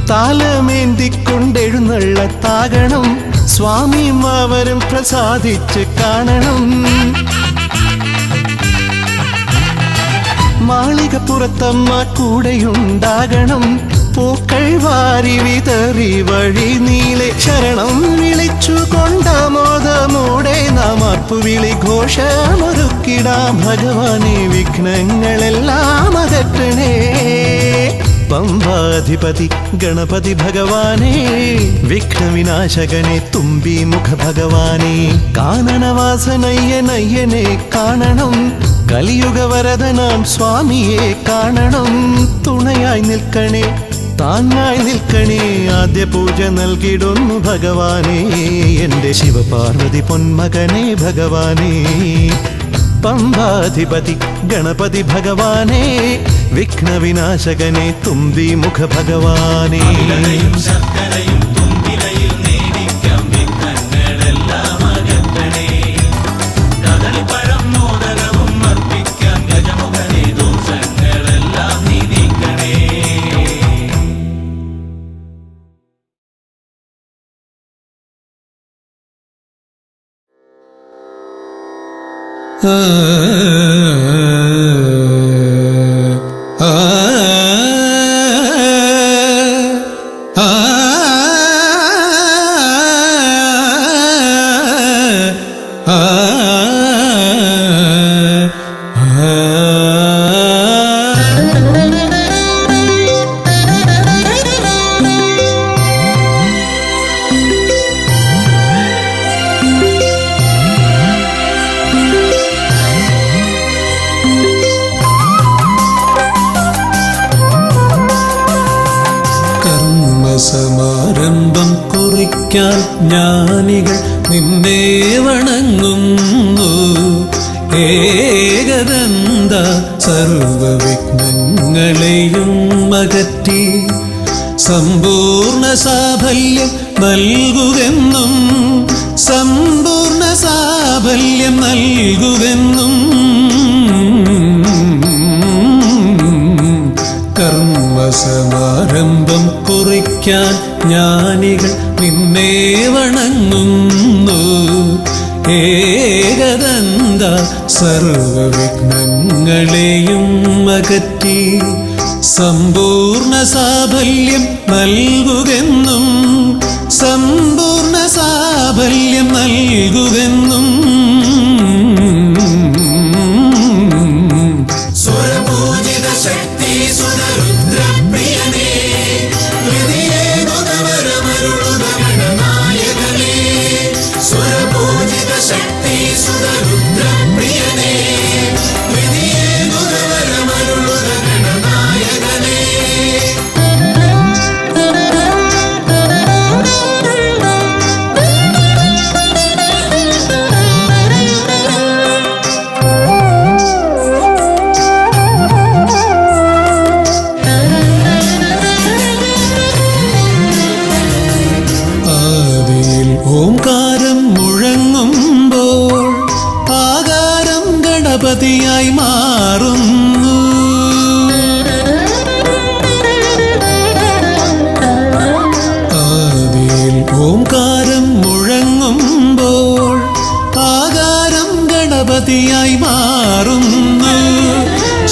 താലമേന്തിക്കൊണ്ടെഴുന്നള്ളത്താകണം, സ്വാമിമാവരും പ്രസാദിച്ച് കാണണം. മാളികപ്പുറത്തമ്മ കൂടെയുണ്ടാകണം, പൂക്കൾ വാരി വിതറി വഴി നീളെ ശരണം വിളിച്ചു കൊണ്ടാമോദമോടെ നാം അർപ്പുവിളി ഘോഷമൊരുക്കിടാം. ഭഗവാനെ വിഘ്നങ്ങളെല്ലാം അകറ്റണേ. പമ്പാധിപതി ഗണപതി ഭഗവാനെ, വിഘ്നവിനാശകനെ തുമ്പി മുഖ ഭഗവാനെ. കാനനവാസനയ്യനയ്യനെ കാണണം, കലിയുഗവരദനാം സ്വാമിയെ കാണണം. തുണയായി നിൽക്കണേ, താങ്ങായി നിൽക്കണേ, ആദ്യ പൂജ നൽകിടുന്നു ഭഗവാനെ. എൻ്റെ ശിവപാർവതി പൊന്മകനെ ഭഗവാനെ. പമ്പാധിപതി ഗണപതി ഭഗവാനെ, വിഘ്നവിനാശകനെ തുമ്പി മുഖ ഭഗവാനെ. സമാരംഭം കുറിക്കാൻ ജ്ഞാനികൾ നിന്നെ വണങ്ങുന്നു. ഏകദന്ത സർവവിഘ്നങ്ങളെയും അകറ്റി സമ്പൂർണ്ണ സാഫല്യം നൽകുകെന്നും, സമ്പൂർണ്ണ സാഫല്യം നൽകുകെന്നും. കർമ്മസമാരംഭം കുറിക്കാൻ ജ്ഞാനികൾ നിന്നെ വണങ്ങുന്നു. ഏകദന്ത സർവവിഘ്നങ്ങളെയും അകറ്റി സമ്പൂർണ്ണ സാഫല്യം നൽകുകെന്നും, സമ്പൂർണ്ണ സാഫല്യം നൽകുകെന്നും. ഓംകാരം മുഴങ്ങുമ്പോൾ ആകാരം ഗണപതിയായി മാറുന്നു. ആദിയിൽ ഓംകാരം മുഴങ്ങുമ്പോൾ ആകാരം ഗണപതിയായി മാറുന്നു.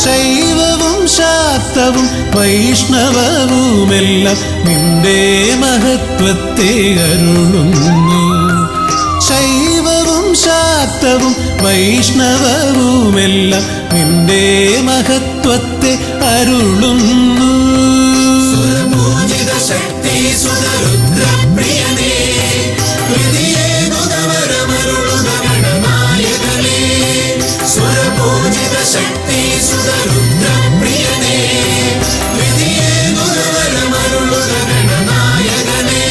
ശൈവവും ശാക്തവും വൈഷ്ണവവുമെല്ലാം നിന്റെ മഹത്വത്തെ അരുളുന്നു. ശൈവവും ശാക്തവും വൈഷ്ണവവുമെല്ലാം നിന്റെ മഹത്വത്തെ അരുളുന്നു. സുരപൂജിത ശക്തി സുതരുദ്രപ്രിയനേ, ഹൃദയേകുതവരമരുളുക ഗണനായകനേ. സുരപൂജിത ശക്തി സുതരുദ്രപ്രിയനേ, ഹൃദയേകുതവരമരുളുക ഗണനായകനേ.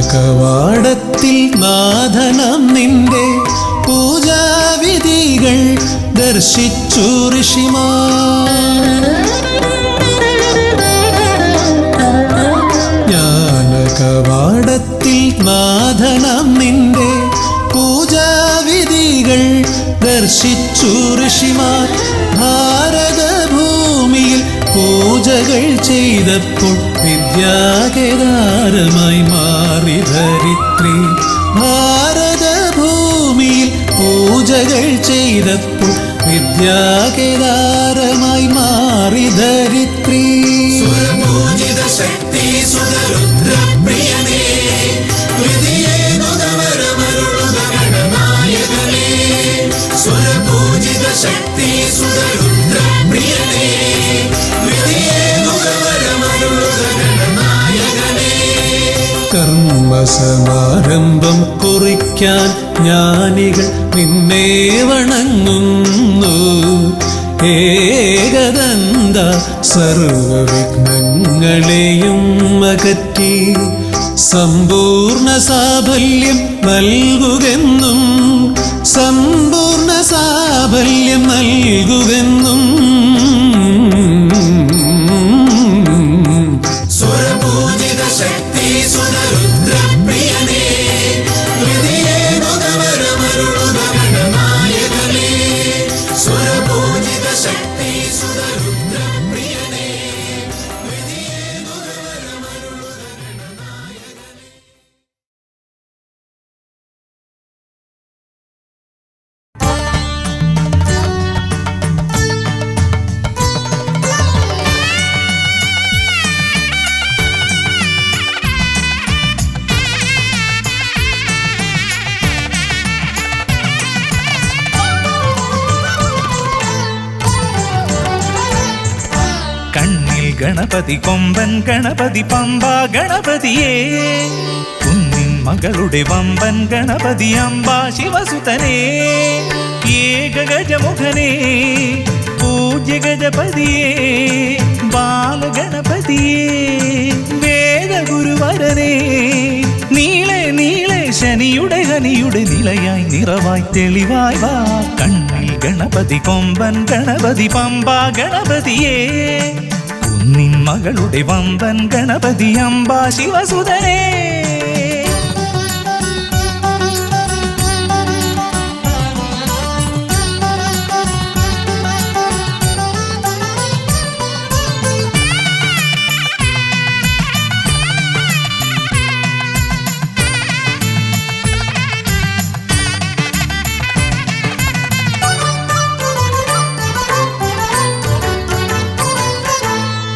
ജ്ഞാനകവാടത്തിൽ നാഥനം നിന്റെ പൂജാവിധികൾ ദർശിച്ചു ഋഷിമാർ. ജ്ഞാനകവാടത്തിൽ നാഥനം നിന്റെ പൂജാവിധികൾ ദർശിച്ചു ഋഷിമാർ. ഭാരതഭൂമിയിൽ പൂജകൾ ചെയ്തപ്പോൾ വിദ്യാകേദാരമായി മാറി ധരിത്രി. ഭാരതഭൂമിയിൽ പൂജകൾ ചെയ്തപ്പോൾ വിദ്യാകേദാരമായി മാറി ധരിത്രി. സുരപൂജിത ശക്തി സുതരുദ്രപ്രിയനേ, ഹൃദയേകുതവരമരുളുക ഗണനായകനേ. സുരപൂജിത ശക്തി സുതരുദ്രപ്രിയനേ, ഹൃദയേകുതവരമരുളുക ഗണനായകനേ. കർമ്മസമാരംഭം കുറിക്കാൻ ജ്ഞാനികൾ നിന്നെ വണങ്ങുന്നു. ഏകദന്ത സർവവിഘ്നങ്ങളെയും അകറ്റി സമ്പൂർണ്ണ സാഫല്യം നൽകുകെന്നും, സമ്പൂർണ്ണ സാഫല്യം നൽകുകെന്നും. സുരപൂജിത ശക്തി സുതരുദ്രപ്രിയനേ, ഹൃദയേകുതവരമരുളുക ഗണനായകനേ. സുരപൂജിത ശക്തി സുതരുദ്രപ്രിയനേ, ഹൃദയേകുതവരമരുളുക ഗണനായകനേ. കണ്ണിൽ ഗണപതി കൊമ്പൻ ഗണപതി പമ്പ ഗണപതിയേ, കുന്നിൻ മകളുടെ വമ്പൻ ഗണപതി അമ്പ ശിവസുതനേ. ഏകഗജമുഖനേ പൂജ്യ ഗജപതിയേ, ബാലഗണപതിയേ വേദഗുരുവരനേ. നീളെ നീളെ ശനിയുടെ ഹനിയുടെ നിലയായി നിറവായി തെളിവായി വാ. കണ്ണിൽ ഗണപതി കൊമ്പൻ ഗണപതി പമ്പ ഗണപതിയേ, കുന്നിൻ മകളുടെ വമ്പൻ ഗണപതി അമ്പ ശിവസുതനേ.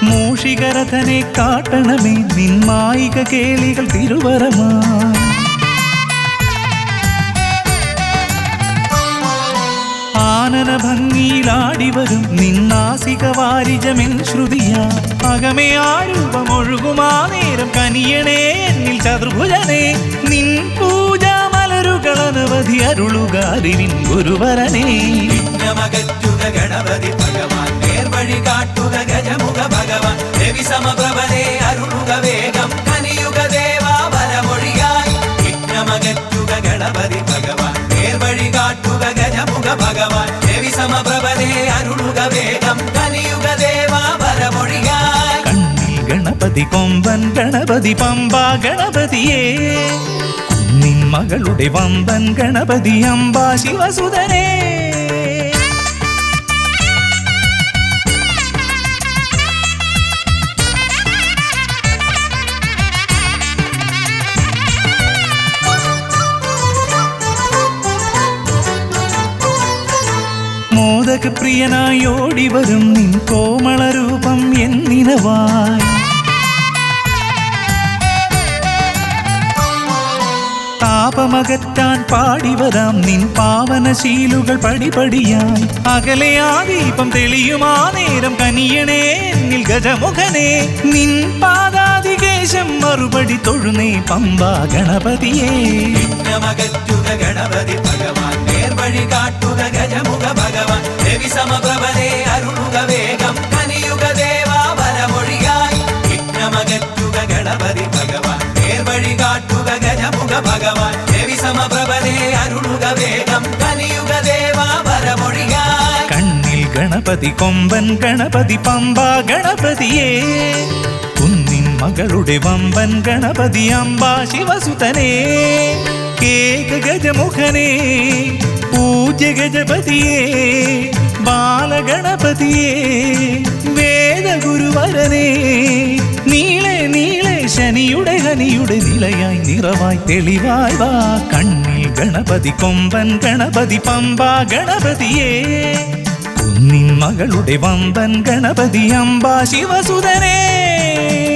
മൂഷികരഥനെ കാട്ടണമേ നിന്മായിക കേളികൾ തിരുവരമാ. ആനന ഭംഗിയിലാടിവരും നിന്നാസിക വാരിജമെൻ ശ്രുതിയാ. അകമേ ആരൂപമൊഴുകുമാ നേരം കനിയണേ എന്നിൽ ചതുർഭുജനേ. നിൻ പൂജാ മലരുകളനവധി അരുളുകാരിൻ ഗുരുവരനേ. വിഘ്നമകറ്റുക ഗണപതി ഭഗവാൻ, നേർവഴി കാട്ടുക ഗജമുഖ ഭഗവാൻ. രവി സമപ്രഭനെ അരുളുക വേഗം, കനിയുക ദേവാ വരമൊഴിയായി. വിഘ്നമകറ്റുക ഗണപതി ഭഗവാൻ, നേർവഴി കാട്ടുക ഗജമുഖ ഭഗവാൻ. രവി സമപ്രഭനെ അരുളുക വേഗം, കനിയുക ദേവാ വരമൊഴിയായി. കണ്ണിൽ ഗണപതി കൊമ്പൻ ഗണപതി പമ്പ ഗണപതിയേ, കുന്നിൻ മകളുടെ വമ്പൻ ഗണപതി അമ്പ ശിവസുതനേ. പ്രിയനായി ഓടിവരും നിൻ കോമളരൂപം എന്നിനവായി താപമകറ്റാൻ പാടിവരാം നിൻ പാവനശീലുകൾ പടിപടിയായി അകലെ ആ ദീപം തെളിയുമാ നേരം കനിയണേ എന്നിൽ ഗജമുഖനെ നിൻ പാദാതികേശം മറുപടി തൊഴുന്നേ പമ്പാ ഗണപതിയേ വിഘ്നമകറ്റുക ഗണപതി ഭഗവാൻ നേർവഴി കാട്ടുക ഗജമുഖ ഭഗവാൻ രവി സമപ്രഭനെ അരുളുക വേഗം കനിയുക ദേവാ വരമൊഴിയായി വിഘ്നമകറ്റുക ഗണപതി ഭഗവാൻ നേർവഴി കാട്ടുക ഗജമുഖ ഭഗവാൻ രവി സമപ്രഭനെ അരുളുക വേഗം കനിയുക ദേവാ വരമൊഴിയായി കണ്ണിൽ ഗണപതി കൊമ്പൻ ഗണപതി പമ്പാ ഗണപതിയേ കുന്നിൻ മകളുടെ വമ്പൻ ഗണപതി അംബാ ശിവസുതനേ കേക ഗജമുഖനേ പൂജ്യ ഗജപതിയേ ബാലഗണപതിയേ വേദഗുരുവരനേ നീളെ നീളെ ശനിയുടെ ഹനിയുടെ നിലയായി നിറവായി തെളിവായി വാ കണ്ണിൽ ഗണപതി കൊമ്പൻ ഗണപതി പമ്പാ ഗണപതിയേ കുന്നിൻ മകളുടെ വമ്പൻ ഗണപതി അംബാ ശിവസുതനേ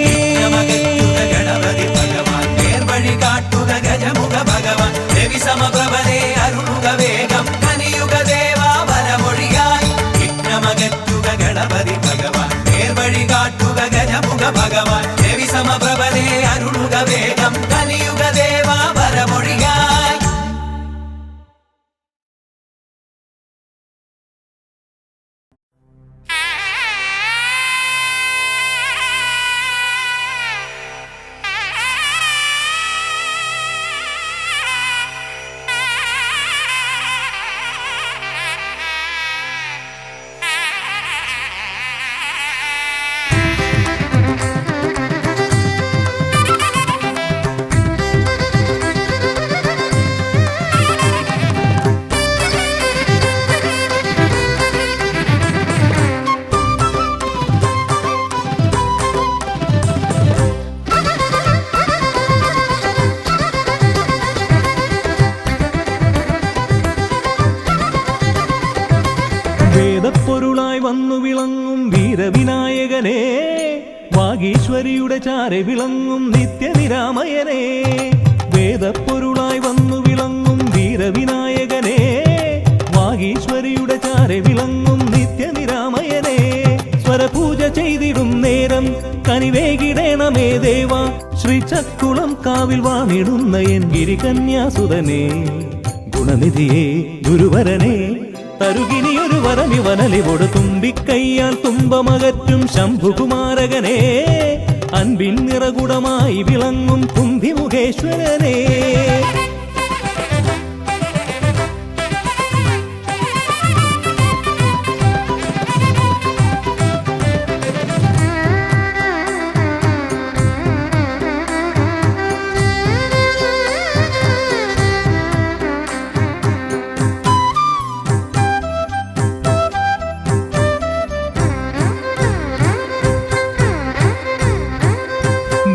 വിഘ്നമകറ്റുക ഗണപതി ഭഗവാൻ നേർവഴി കാട്ടുക ഗജമുഖ ഭഗവാൻ രവി സമപ്രഭനെ അരുളുക വേഗം കനിയുക ദേവാ വരമൊഴിയായി വിഘ്നമകറ്റുക ഗണപതി ഭഗവാൻ നേർവഴി കാട്ടുക ഗജമുഖ ഭഗവാൻ രവി സമപ്രഭനെ അരുളുക വേഗം കനിയുക ദേവാ വരമൊഴിയായി വേദപ്പൊരുളായി വന്നു വിളങ്ങും വീരവിനായകനെ വാഗീശ്വരിയുടെ ചാരെ വിളങ്ങും നിത്യനിരാമയനെ വേദപ്പൊരുളായി വന്നു വിളങ്ങും വീരവിനായകനെ വാഗീശ്വരിയുടെ ചാരെ വിളങ്ങും നിത്യനിരാമയനെ സ്വരപൂജ ചെയ്തിടും നേരം കനിവേകിടേണമേ ദേവ ശ്രീചക്കുളം കാവിൽ വാണിടുന്ന എൻ ഗിരികന്യാസുതനെ ഗുണനിധിയെ ഗുരുവരനെ തരുകിനിയൊരു വരമിവനലിവോട് തുമ്പിക്കയ്യാൽ തുമ്പമകറ്റും ശംഭുകുമാരകനെ അൻപിൻ നിറകുടമായി വിളങ്ങും കുന്തിമുഖേശ്വരനെ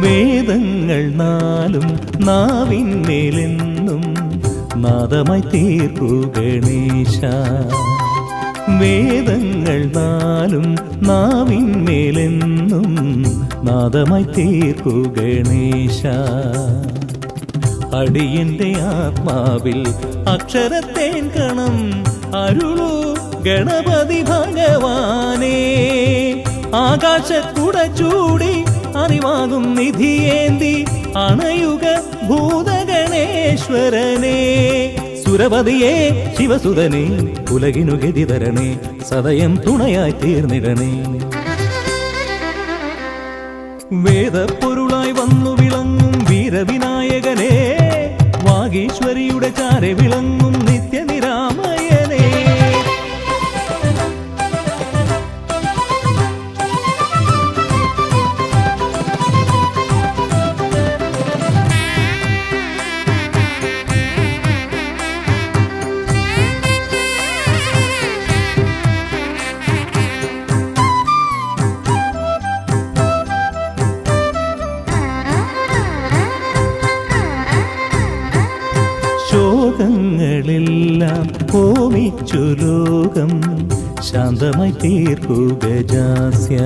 വേദങ്ങൾ നാലും നാവിന്മേലെന്നും നാദമായി തീർക്കൂ ഗണേശ വേദങ്ങൾ നാലും നാവിന്മേലെന്നും നാദമായി തീർക്കൂ ഗണേശ അടിയന്റെ ആത്മാവിൽ അക്ഷരത്തേൻ കണം അരുളൂ ഗണപതി ഭഗവാനേ ആകാശക്കുട ചൂടി അറിവാകും നിധിയേന്തി അണയുക ഭൂതഗണേശ്വരനെ സുരപതിയെ ശിവസുതനെ ഉലകിനു ഗതി തരണേ സദയം തുണയായി തീർന്നിടണേ വേദപ്പൊരുളായി വന്നു വിളങ്ങും വീരവിനായകനെ വാഗീശ്വരിയുടെ ചാരെ വിളങ്ങും നിത്യനിരാമയനെ ശോകങ്ങളെല്ലാം ഹോമിച്ചു ലോകം ശാന്തമായി തീർക്കൂ ഗജാസ്യ.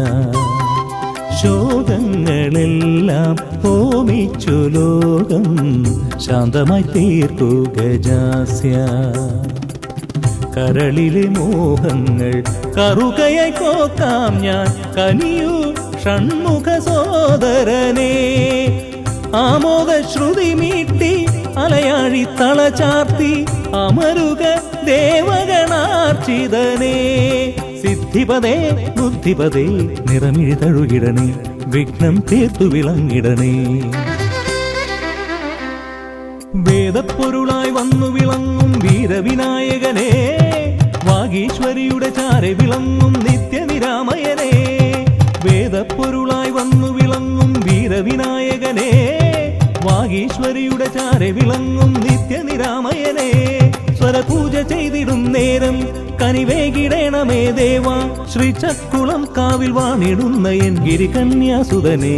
ശോകങ്ങളെല്ലാം ഹോമിച്ചു ലോകം ശാന്തമായി തീർക്കൂ ഗജാസ്യ. കരളിലെ മോഹങ്ങൾ കറുകയായി കോക്കാം ഞാൻ കനിയൂ ഷൺമുഖ സോദരനെ. ആമോദ ശ്രുതി മീട്ടി അലയാഴി തളചാർത്തി അമരുക ദേവഗണാർച്ചിതനേ. സിദ്ധിപദേ ബുദ്ധിപദേ നിറമിഴി തഴുകിടണേ, വിഘ്നം തീർത്തു വിളങ്ങിടണേ. വേദപ്പൊരുളായി വന്നു വിളങ്ങും വീരവിനായകനെ, വാഗീശ്വരിയുടെ ചാരെ വിളങ്ങും നിത്യനിരാമയനെ. വേദപ്പൊരുളായി വന്നു വിളങ്ങും വീരവിനായകനെ, വാഗീശ്വരിയുടെ ചാരെ വിളങ്ങും നിത്യനിരാമയനെ. സ്വരപൂജ ചെയ്തിടും നേരം കനിവേകിടേണമേ ദേവ, ശ്രീചക്കുളം കാവിൽ വാണിടുന്ന എൻ ഗിരികന്യാസുതനെ.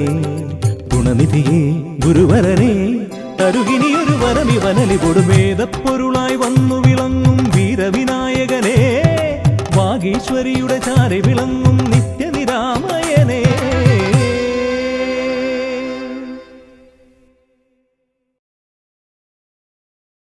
ഗുണനിധിയെ ഗുരുവരനെ തരുകിനിയൊരു വരമിവനലി കൊടുവേദപ്പൊരുളായി വന്നു വിളങ്ങും വീരവിനായകനെ, വാഗീശ്വരിയുടെ ചാരെ വിളങ്ങും നിത്യ